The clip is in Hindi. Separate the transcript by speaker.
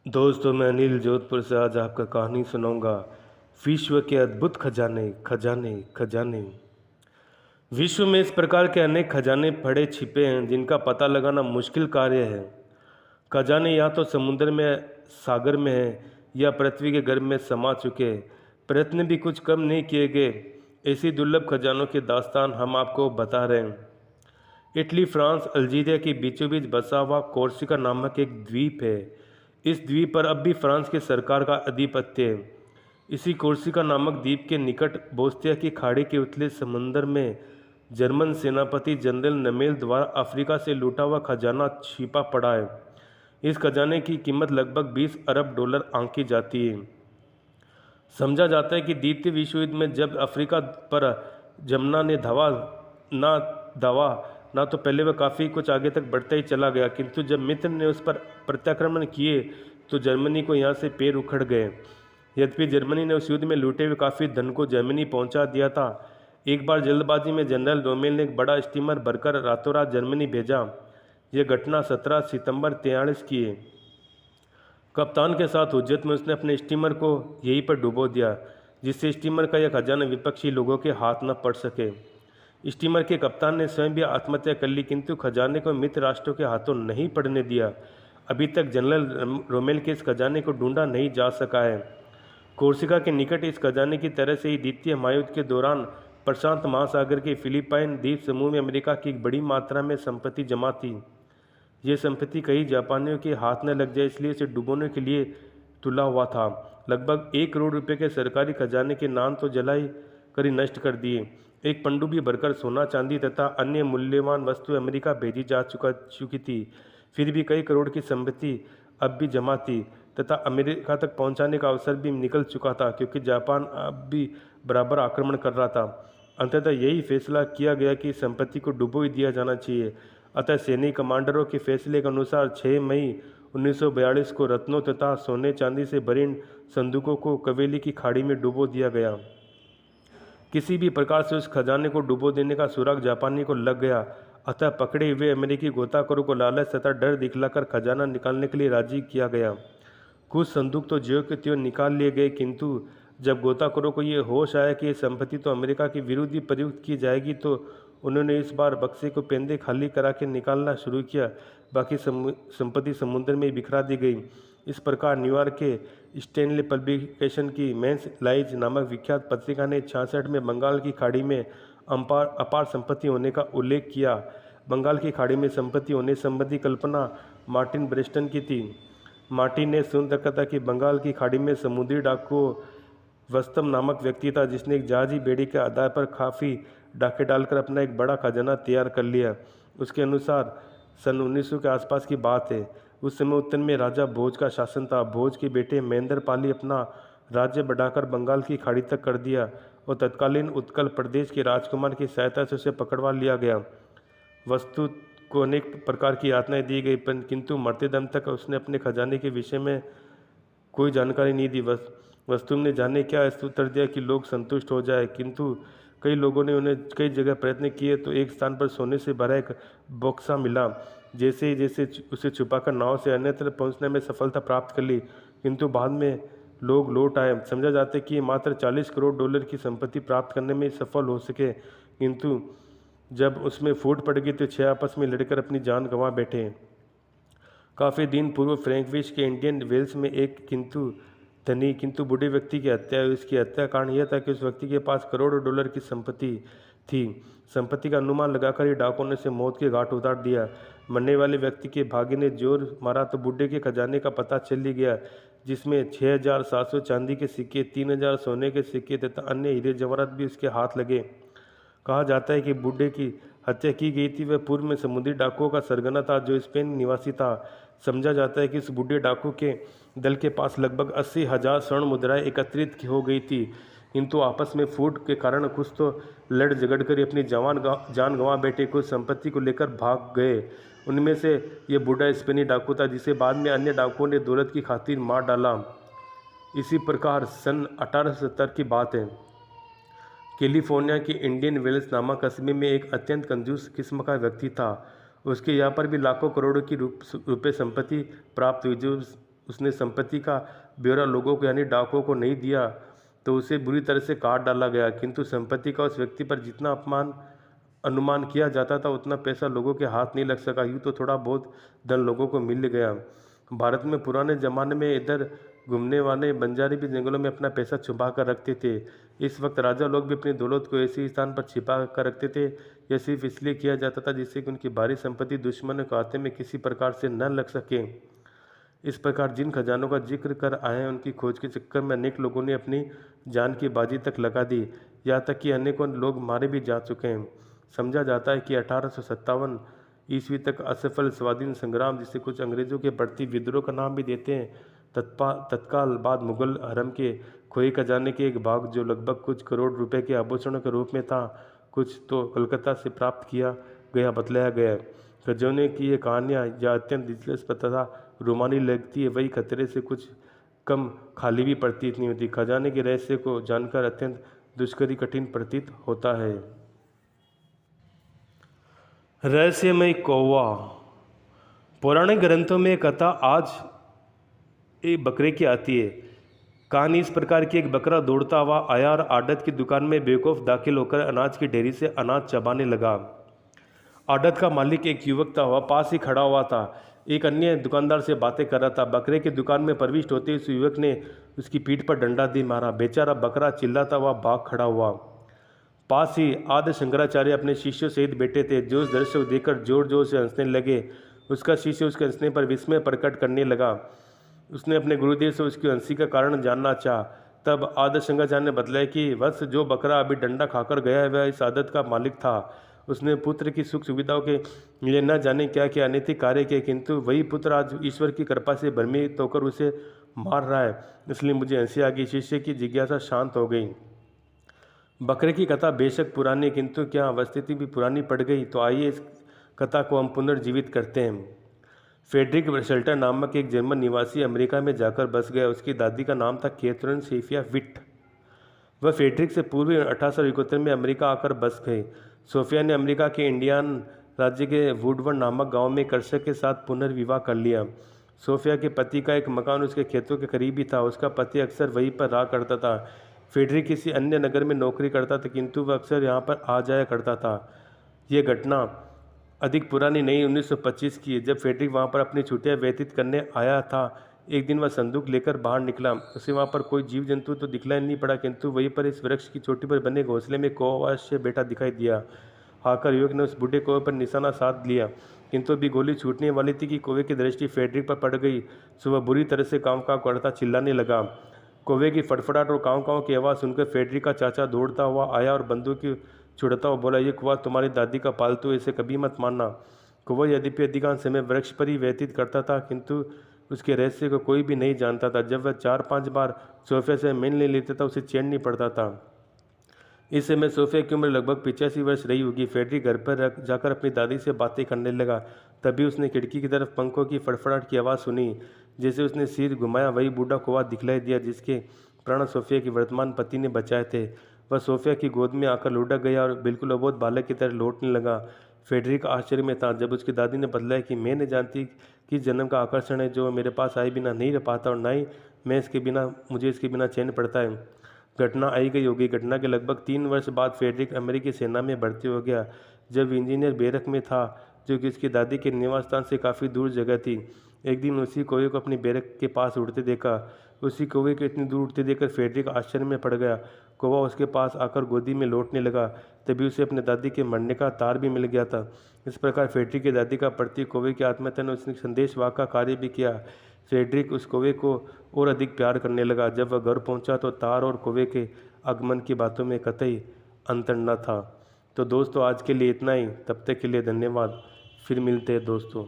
Speaker 1: दोस्तों, मैं अनिल जोधपुर से आज आपका कहानी सुनाऊंगा। विश्व के अद्भुत खजाने खजाने खजाने। विश्व में इस प्रकार के अनेक खजाने पड़े छिपे हैं जिनका पता लगाना मुश्किल कार्य है। खजाने या तो समुद्र में, सागर में है या पृथ्वी के गर्भ में समा चुके हैं। प्रयत्न भी कुछ कम नहीं किए गए। ऐसी दुर्लभ खजानों की दास्तान हम आपको बता रहे हैं। इटली, फ्रांस, अल्जीरिया के बीचों बीच बसा हुआ कोर्सिका नामक एक द्वीप है। इस द्वीप पर अब भी फ्रांस की सरकार का आधिपत्य है। इसी कोर्सिका नामक द्वीप के निकट बोस्तिया की खाड़ी के उतले समंदर में जर्मन सेनापति जनरल नमेल द्वारा अफ्रीका से लूटा हुआ खजाना छिपा पड़ा है। इस खजाने की कीमत लगभग 20 अरब डॉलर आंकी जाती है। समझा जाता है कि द्वितीय विश्व युद्ध में जब अफ्रीका पर जमुना ने धावा ना तो पहले वह काफ़ी कुछ आगे तक बढ़ता ही चला गया, किंतु जब मित्र ने उस पर प्रत्याक्रमण किए तो जर्मनी को यहाँ से पैर उखड़ गए। यद्यपि जर्मनी ने उस युद्ध में लूटे हुए काफ़ी धन को जर्मनी पहुँचा दिया था। एक बार जल्दबाजी में जनरल रोमेल ने एक बड़ा स्टीमर भरकर रातों रात जर्मनी भेजा। यह घटना 17 सितंबर 43 की है। कप्तान के साथ हुज्जत में उसने अपने स्टीमर को यहीं पर डुबो दिया, जिससे स्टीमर का यह खजाना विपक्षी लोगों के हाथ न पड़ सके। स्टीमर के कप्तान ने स्वयं भी आत्महत्या कर ली, किंतु खजाने को मित्र राष्ट्रों के हाथों नहीं पड़ने दिया। अभी तक जनरल रोमेल के इस खजाने को ढूंढा नहीं जा सका है। कोर्सिका के निकट इस खजाने की तरह से ही द्वितीय महायुद्ध के दौरान प्रशांत महासागर के फिलिपाइन द्वीप समूह में अमेरिका की एक बड़ी मात्रा में संपत्ति जमा थी। ये संपत्ति कई जापानियों के हाथ न लग जाए इसलिए इसे डुबोने के लिए तुला हुआ था। लगभग 1 करोड़ रुपए के सरकारी खजाने के नाम तो जलाई कर ही नष्ट कर दिए। एक पनडुब्बी भरकर सोना, चांदी तथा अन्य मूल्यवान वस्तुएं अमेरिका भेजी जा चुकी थी। फिर भी कई करोड़ की संपत्ति अब भी जमा थी तथा अमेरिका तक पहुंचाने का अवसर भी निकल चुका था, क्योंकि जापान अब भी बराबर आक्रमण कर रहा था। अंततः यही फैसला किया गया कि संपत्ति को डुबो ही दिया जाना चाहिए। अतः सैन्य कमांडरों के फैसले के अनुसार 6 मई 1942 को रत्नों तथा सोने चांदी से भरी इन संदूकों को कवेली की खाड़ी में डुबो दिया गया। किसी भी प्रकार से उस खजाने को डुबो देने का सुराग जापानी को लग गया। अतः पकड़े हुए अमेरिकी गोताखोरों को लालच तथा डर दिखलाकर खजाना निकालने के लिए राजी किया गया। कुछ संदूक तो ज्यों के त्यों निकाल लिए गए, किंतु जब गोताखोरों को ये होश आया कि ये संपत्ति तो अमेरिका के विरुद्ध ही प्रयुक्त की जाएगी, तो उन्होंने इस बार बक्से को पेंदे खाली करा के निकालना शुरू किया। बाकी संपत्ति समुद्र में बिखरा दी गई। इस प्रकार न्यूयॉर्क के स्टैनली पब्लिकेशन की मेंस लाइज नामक विख्यात पत्रिका ने 66 में बंगाल की खाड़ी में अपार संपत्ति होने का उल्लेख किया। बंगाल की खाड़ी में संपत्ति होने संबंधी कल्पना मार्टिन ब्रेस्टन की थी। मार्टिन ने सुन रखा था कि बंगाल की खाड़ी में समुद्री डाकुओं वस्तम नामक व्यक्ति था, जिसने एक जहाजी बेड़ी के आधार पर काफ़ी डाके डालकर अपना एक बड़ा खजाना तैयार कर लिया। उसके अनुसार सन 1900 के आसपास की बात है। उस समय उत्तर में राजा भोज का शासन था। भोज के बेटे महेंद्र पाली अपना राज्य बढ़ाकर बंगाल की खाड़ी तक कर दिया और तत्कालीन उत्कल प्रदेश के राजकुमार की सहायता से उसे पकड़वा लिया गया। वस्तु को अनेक प्रकार की यातनाएं दी गई, किंतु मरते दम तक उसने अपने खजाने के विषय में कोई जानकारी नहीं दी। वस्तु ने जाने क्या ऐसा उत्तर दिया कि लोग संतुष्ट हो जाए, किंतु कई लोगों ने उन्हें कई जगह प्रयत्न किए तो एक स्थान पर सोने से भरा एक बक्सा मिला। जैसे ही जैसे उसे छुपाकर नाव से अन्यत्र पहुंचने में सफलता प्राप्त कर ली, किंतु बाद में लोग लौट आए। समझा जाता है कि मात्र 40 करोड़ डॉलर की संपत्ति प्राप्त करने में सफल हो सके, किंतु जब उसमें फूट पड़ गई तो 6 आपस में लड़कर अपनी जान गंवा बैठे। काफ़ी दिन पूर्व फ्रैंकविच के इंडियन वेल्स में एक धनी किंतु बूढ़े व्यक्ति की हत्या हुई। इसकी हत्या कारण यह था कि उस व्यक्ति के पास करोड़ों डॉलर की संपत्ति थी। संपत्ति का अनुमान लगाकर ही डाकुओं ने उसे मौत के घाट उतार दिया। मरने वाले व्यक्ति के भाग्य ने जोर मारा तो बूढ़े के खजाने का पता चल ही गया, जिसमें 6700 चांदी के सिक्के, 3000 सोने के सिक्के तथा अन्य हीरे जवाहरात भी उसके हाथ लगे। कहा जाता है कि बूढ़े की हत्या की गई थी वह पूर्व में समुद्री डाकुओं का सरगना था जो स्पेन निवासी था। समझा जाता है कि इस बूढ़े डाकू के दल के पास लगभग 80,000 स्वर्ण मुद्राएं एकत्रित हो गई थी, किंतु आपस में फूट के कारण कुछ तो लड़ झगड़ कर अपनी जान गंवा बैठे। कुछ संपत्ति को लेकर भाग गए। उनमें से ये बूढ़ा स्पेनी डाकू था, जिसे बाद में अन्य डाकुओं ने दौलत की खातिर मार डाला। इसी प्रकार सन 1870 की बात है। कैलिफोर्निया के इंडियन वेल्स नामक कस्बे में एक अत्यंत कंजूस किस्म का व्यक्ति था। उसके यहाँ पर भी लाखों करोड़ों की रुपए संपत्ति प्राप्त हुई, जो उसने संपत्ति का ब्यौरा लोगों को यानी डाकुओं को नहीं दिया तो उसे बुरी तरह से काट डाला गया, किंतु संपत्ति का उस व्यक्ति पर जितना अनुमान किया जाता था उतना पैसा लोगों के हाथ नहीं लग सका। यूँ तो थोड़ा बहुत धन लोगों को मिल गया। भारत में पुराने ज़माने में इधर घूमने वाले बंजारी भी जंगलों में अपना पैसा छुपा कर रखते थे। इस वक्त राजा लोग भी अपनी दौलत को ऐसे स्थान पर छिपा कर रखते थे। यह सिर्फ इसलिए किया जाता था जिससे कि उनकी भारी संपत्ति दुश्मनों के हाथ में किसी प्रकार से न लग सके। इस प्रकार जिन खजानों का जिक्र कर आए हैं उनकी खोज के चक्कर में अनेक लोगों ने अपनी जान की बाजी तक लगा दी, यहाँ तक कि अनेकों लोग मारे भी जा चुके हैं। समझा जाता है कि 1857 ईस्वी तक असफल स्वाधीन संग्राम, जिसे कुछ अंग्रेजों के बढ़ती विद्रोह का नाम भी देते हैं, तत्काल बाद मुगल हरम के खोए खजाने के एक भाग जो लगभग कुछ करोड़ रुपए के आभूषणों के रूप में था, कुछ तो कलकत्ता से प्राप्त किया गया बतलाया गया। खजाने की ये कहानियाँ या अत्यंत दिलचस्प तथा रोमानी लगती है, वही खतरे से कुछ कम खाली भी प्रतीत नहीं होती। खजाने के रहस्य को जानकर अत्यंत दुष्करी कठिन प्रतीत होता है। रहस्यमय कौवा। पौराणिक ग्रंथों में कथा आज एक बकरे की आती है। कहानी इस प्रकार की, एक बकरा दौड़ता हुआ आया और आड़त की दुकान में बेवकूफ़ दाखिल होकर अनाज की ढेरी से अनाज चबाने लगा। आड़त का मालिक एक युवक था, वह पास ही खड़ा हुआ था, एक अन्य दुकानदार से बातें कर रहा था। बकरे की दुकान में प्रविष्ट होते ही उस युवक ने उसकी पीठ पर डंडा दे मारा। बेचारा बकरा चिल्लाता हुआ भाग खड़ा हुआ। पास ही आदि शंकराचार्य अपने शिष्यों सहित बैठे थे, जो उस दृश्य को देखकर जोर जोर से हंसने लगे। उसका शिष्य उसके हंसने पर विस्मय प्रकट करने लगा। उसने अपने गुरुदेव से उसकी हंसी का कारण जानना चाहा। तब आदि शंकराचार्य ने बतलाया कि वत्स, जो बकरा अभी डंडा खाकर गया है वह इस आदत का मालिक था। उसने पुत्र की सुख सुविधाओं के लिए न जाने क्या क्या अनैतिक कार्य किए, किंतु वही पुत्र आज ईश्वर की कृपा से भ्रमित होकर उसे मार रहा है, इसलिए मुझे हंसी आ गई। शिष्य की जिज्ञासा शांत हो गई। बकरे की कथा बेशक पुरानी, किंतु क्या स्थिति भी पुरानी पड़ गई? तो आइए इस कथा को हम पुनर्जीवित करते हैं। फ्रेडरिक शेल्टर नामक एक जर्मन निवासी अमेरिका में जाकर बस गया। उसकी दादी का नाम था कैथरीन सोफिया विट। वह फ्रेडरिक से पूर्व 1871 में अमेरिका आकर बस गए। सोफिया ने अमेरिका के इंडियान राज्य के वुडवर्ड नामक गांव में कृषक के साथ पुनर्विवाह कर लिया। सोफिया के पति का एक मकान उसके खेतों के करीब ही था। उसका पति अक्सर वहीं पर रहा करता था। फ्रेडरिक किसी अन्य नगर में नौकरी करता था, किंतु वह अक्सर यहाँ पर आ जाया करता था। यह घटना अधिक पुरानी नहीं, 1925 की है, जब फ्रेडरिक वहाँ पर अपनी छुट्टियाँ व्यतीत करने आया था। एक दिन वह संदूक लेकर बाहर निकला। उसे वहाँ पर कोई जीव जंतु तो दिखलाई नहीं पड़ा, किंतु वहीं पर इस वृक्ष की चोटी पर बने घोंसले में कौवा अवश्य बैठा दिखाई दिया। आकर युवक ने उस बूढ़े कौवे पर निशाना साध लिया, किंतु अभी गोली छूटने वाली थी कि कौवे की दृष्टि फ्रेडरिक पर पड़ गई। सुबह बुरी तरह से काँव काँव करता चिल्लाने लगा। कौवे की फटफटाहट और काँव काँव की आवाज़ सुनकर फ्रेडरिक का चाचा दौड़ता हुआ आया और बंदूक की छुड़ता हुआ बोला, ये कौवा तुम्हारी दादी का पालतू, इसे कभी मत मानना। कौवा यद्यपि अधिकांश समय वृक्ष पर ही व्यतीत करता था, किंतु उसके रहस्य को कोई भी नहीं जानता था। जब वह 4-5 बार सोफिया से मिल नहीं लेता था, उसे चैन नहीं पड़ता था। इस समय सोफिया की उम्र लगभग 85 वर्ष रही होगी। फ्रेडरिक घर पर जाकर अपनी दादी से बातें करने लगा। तभी उसने खिड़की की तरफ पंखों की फड़फड़ाहट की आवाज़ सुनी। जैसे उसने सिर घुमाया, वही बूढ़ा कौवा दिखलाई दिया जिसके प्राण सोफिया के वर्तमान पति ने बचाए थे। वह सोफिया की गोद में आकर लुढ़क गया और बिल्कुल अबोध बालक की तरह लौटने लगा। फ्रेडरिक आश्चर्य में था जब उसकी दादी ने बतलाया कि मैं नहीं जानती कि जन्म का आकर्षण है जो मेरे पास आए बिना नहीं रह पाता, और ना ही मुझे इसके बिना चैन पड़ता है। घटना आई गई होगी। घटना के लगभग 3 वर्ष बाद फ्रेडरिक अमेरिकी सेना में भर्ती हो गया। जब इंजीनियर बैरक में था, जो कि उसकी दादी के निवास स्थान से काफ़ी दूर जगह थी, एक दिन उसी कौवे को अपनी बैरक के पास उड़ते देखा। उसी कौवे को इतनी दूर उड़ते देखकर फ्रेडरिक आश्चर्य में पड़ गया। कौवा उसके पास आकर गोदी में लौटने लगा। तभी उसे अपने दादी के मरने का तार भी मिल गया था। इस प्रकार फ्रेडरिक की दादी का प्रति कौवे की आत्महत्या ने उसने संदेशवाहक का कार्य भी किया। फ्रेडरिक उस कौवे को और अधिक प्यार करने लगा। जब वह घर पहुंचा तो तार और कौवे के आगमन की बातों में कतई अंतर न था। तो दोस्तों, आज के लिए इतना ही। तब तक के लिए धन्यवाद। फिर मिलते हैं दोस्तों।